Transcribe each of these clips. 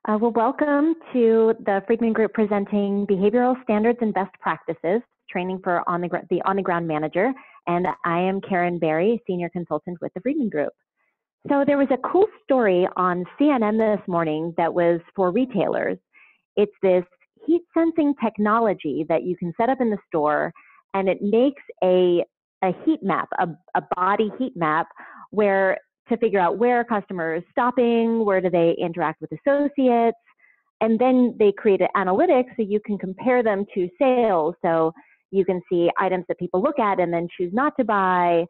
Welcome to the Friedman Group presenting Behavioral Standards and Best Practices, training for the on-the-ground manager. And I am Karen Berry, Senior Consultant with the Friedman Group. So there was a cool story on CNN this morning that was for retailers. It's this heat sensing technology that you can set up in the store, and it makes a heat map, a body heat map, where to figure out where a customer is stopping, where do they interact with associates, and then they create an analytics so you can compare them to sales. So you can see items that people look at and then choose not to buy.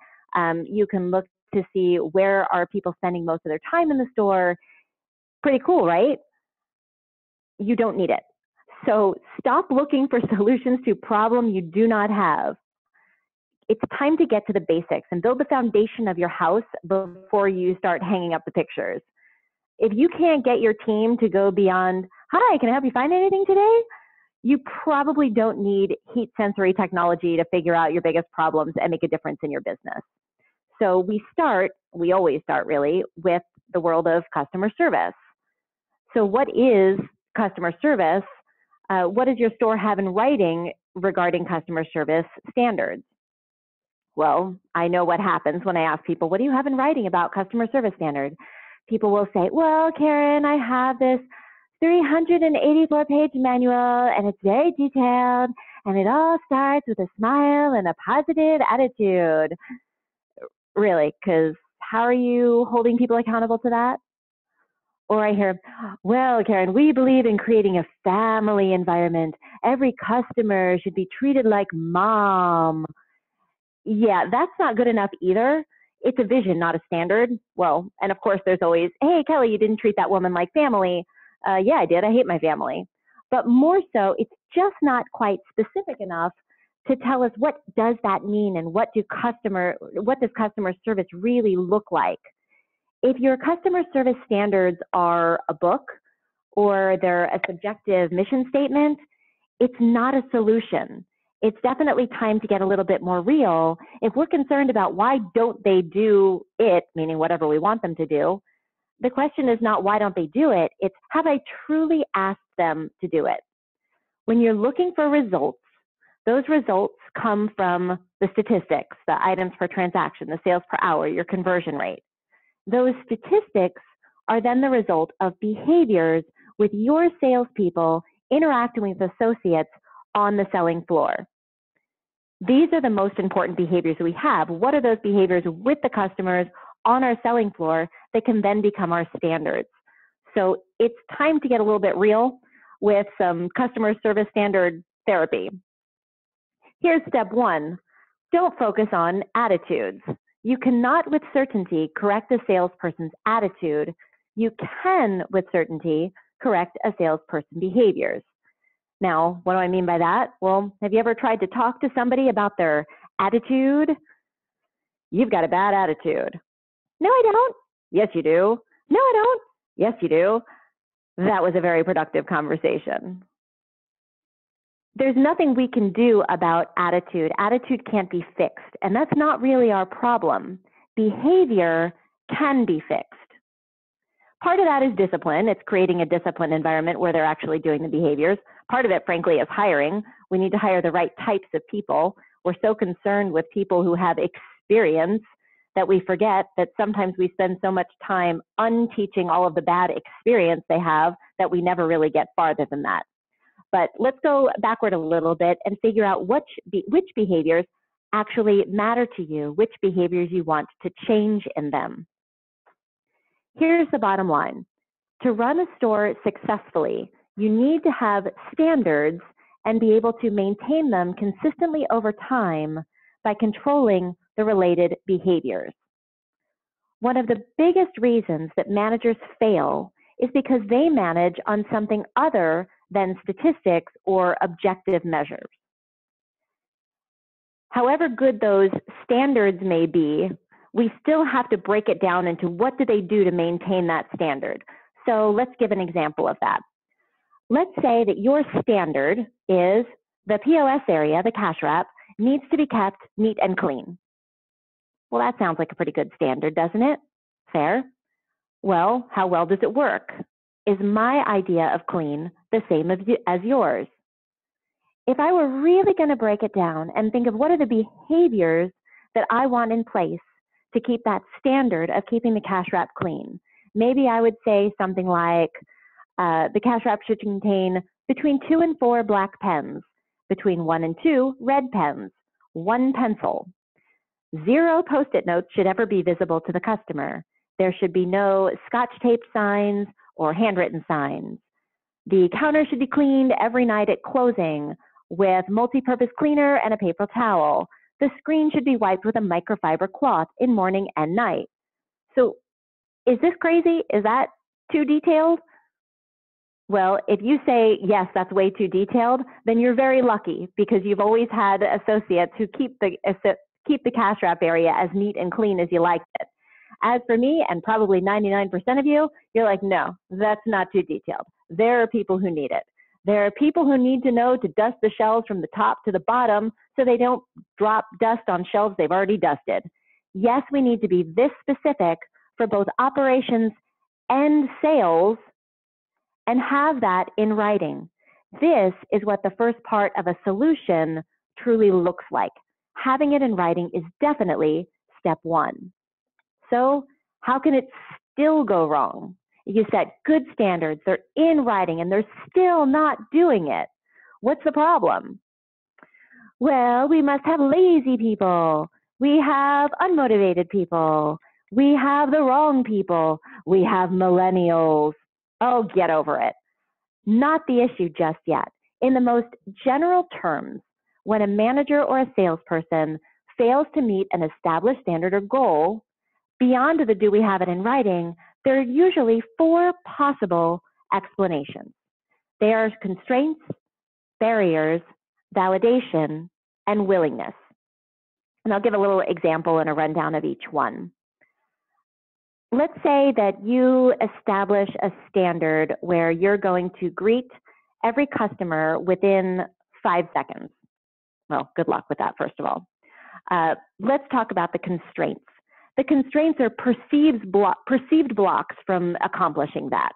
You can look to see where are people spending most of their time in the store. Pretty cool, right? You don't need it. So stop looking for solutions to a problem you do not have. It's time to get to the basics and build the foundation of your house before you start hanging up the pictures. If you can't get your team to go beyond, "Hi, can I help you find anything today?" You probably don't need heat sensory technology to figure out your biggest problems and make a difference in your business. So we always start really with the world of customer service. So what is customer service? What does your store have in writing regarding customer service standards? Well, I know what happens when I ask people, what do you have in writing about customer service standard? People will say, well, Karen, I have this 384-page manual, and it's very detailed, and it all starts with a smile and a positive attitude. Really, because how are you holding people accountable to that? Or I hear, well, Karen, we believe in creating a family environment. Every customer should be treated like mom. Yeah, that's not good enough either. It's a vision, not a standard. Well, and of course there's always, hey, Kelly, you didn't treat that woman like family. Yeah, I did. I hate my family. But more so, it's just not quite specific enough to tell us what does that mean and what does customer service really look like. If your customer service standards are a book or they're a subjective mission statement, it's not a solution. It's definitely time to get a little bit more real. If we're concerned about why don't they do it, meaning whatever we want them to do, the question is not why don't they do it, it's have I truly asked them to do it? When you're looking for results, those results come from the statistics, the items per transaction, the sales per hour, your conversion rate. Those statistics are then the result of behaviors with your salespeople interacting with associates on the selling floor. These are the most important behaviors we have. What are those behaviors with the customers on our selling floor that can then become our standards? So it's time to get a little bit real with some customer service standard therapy. Here's step one. Don't focus on attitudes. You cannot with certainty correct a salesperson's attitude. You can with certainty correct a salesperson's behaviors. Now, what do I mean by that? Well, have you ever tried to talk to somebody about their attitude? You've got a bad attitude. No, I don't. Yes, you do. No, I don't. Yes, you do. That was a very productive conversation. There's nothing we can do about attitude. Attitude can't be fixed, and that's not really our problem. Behavior can be fixed. Part of that is discipline. It's creating a disciplined environment where they're actually doing the behaviors. Part of it, frankly, is hiring. We need to hire the right types of people. We're so concerned with people who have experience that we forget that sometimes we spend so much time unteaching all of the bad experience they have that we never really get farther than that. But let's go backward a little bit and figure out which behaviors actually matter to you, which behaviors you want to change in them. Here's the bottom line. To run a store successfully, you need to have standards and be able to maintain them consistently over time by controlling the related behaviors. One of the biggest reasons that managers fail is because they manage on something other than statistics or objective measures. However good those standards may be, we still have to break it down into what do they do to maintain that standard. So let's give an example of that. Let's say that your standard is the POS area, the cash wrap, needs to be kept neat and clean. Well, that sounds like a pretty good standard, doesn't it? Fair. Well, how well does it work? Is my idea of clean the same as yours? If I were really going to break it down and think of what are the behaviors that I want in place to keep that standard of keeping the cash wrap clean, maybe I would say something like the cash wrap should contain between 2 and 4 black pens, between 1 and 2 red pens, 1 pencil. 0 Post-it notes should ever be visible to the customer. There should be no scotch tape signs or handwritten signs. The counter should be cleaned every night at closing with multi-purpose cleaner and a paper towel. The screen should be wiped with a microfiber cloth in morning and night. So is this crazy? Is that too detailed? Well, if you say, yes, that's way too detailed, then you're very lucky because you've always had associates who keep the cash wrap area as neat and clean as you like it. As for me, and probably 99% of you, you're like, no, that's not too detailed. There are people who need it. There are people who need to know to dust the shelves from the top to the bottom so they don't drop dust on shelves they've already dusted. Yes, we need to be this specific for both operations and sales and have that in writing. This is what the first part of a solution truly looks like. Having it in writing is definitely step 1. So how can it still go wrong? You set good standards, they're in writing, and they're still not doing it. What's the problem? Well, we must have lazy people. We have unmotivated people. We have the wrong people. We have millennials. Oh, get over it. Not the issue just yet. In the most general terms, when a manager or a salesperson fails to meet an established standard or goal, beyond the do we have it in writing, there are usually 4 possible explanations. They are constraints, barriers, validation, and willingness. And I'll give a little example and a rundown of each one. Let's say that you establish a standard where you're going to greet every customer within 5 seconds. Well, good luck with that, first of all. Let's talk about the constraints. The constraints are perceived blocks from accomplishing that.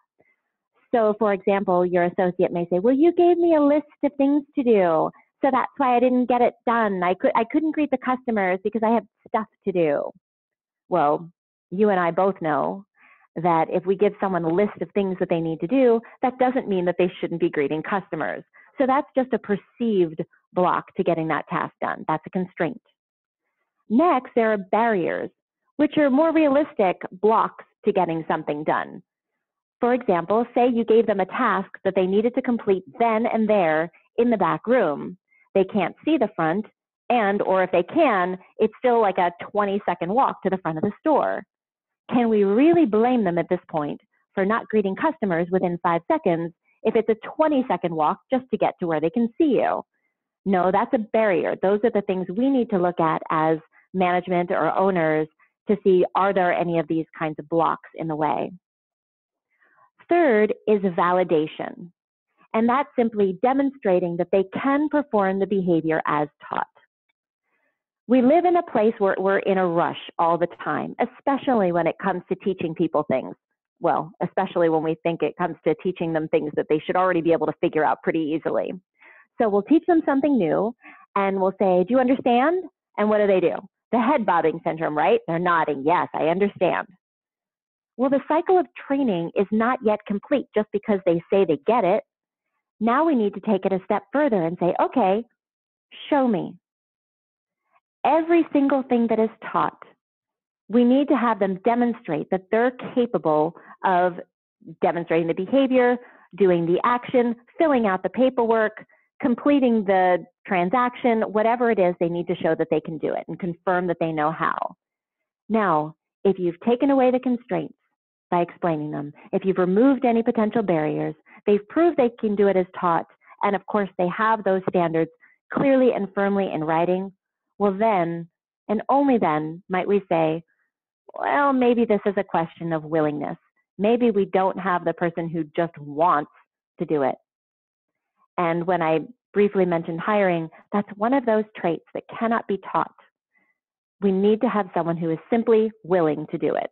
So, for example, your associate may say, well, you gave me a list of things to do, so that's why I didn't get it done. I couldn't greet the customers because I have stuff to do. Well, you and I both know that if we give someone a list of things that they need to do, that doesn't mean that they shouldn't be greeting customers. So that's just a perceived block to getting that task done. That's a constraint. Next, there are barriers, which are more realistic blocks to getting something done. For example, say you gave them a task that they needed to complete then and there in the back room. They can't see the front, or if they can, it's still like a 20-second walk to the front of the store. Can we really blame them at this point for not greeting customers within 5 seconds if it's a 20-second walk just to get to where they can see you? No, that's a barrier. Those are the things we need to look at as management or owners to see, are there any of these kinds of blocks in the way? Third is validation, and that's simply demonstrating that they can perform the behavior as taught. We live in a place where we're in a rush all the time, especially when it comes to teaching people things. Well, especially when we think it comes to teaching them things that they should already be able to figure out pretty easily. So we'll teach them something new, and we'll say, do you understand? And what do? The head bobbing syndrome, right? They're nodding, yes, I understand. Well, the cycle of training is not yet complete just because they say they get it. Now we need to take it a step further and say, okay, show me. Every single thing that is taught, we need to have them demonstrate that they're capable of demonstrating the behavior, doing the action, filling out the paperwork, completing the transaction, whatever it is, they need to show that they can do it and confirm that they know how. Now, if you've taken away the constraints by explaining them, if you've removed any potential barriers, they've proved they can do it as taught, and of course they have those standards clearly and firmly in writing, well then, and only then, might we say, well, maybe this is a question of willingness. Maybe we don't have the person who just wants to do it. And when I briefly mentioned hiring, that's one of those traits that cannot be taught. We need to have someone who is simply willing to do it.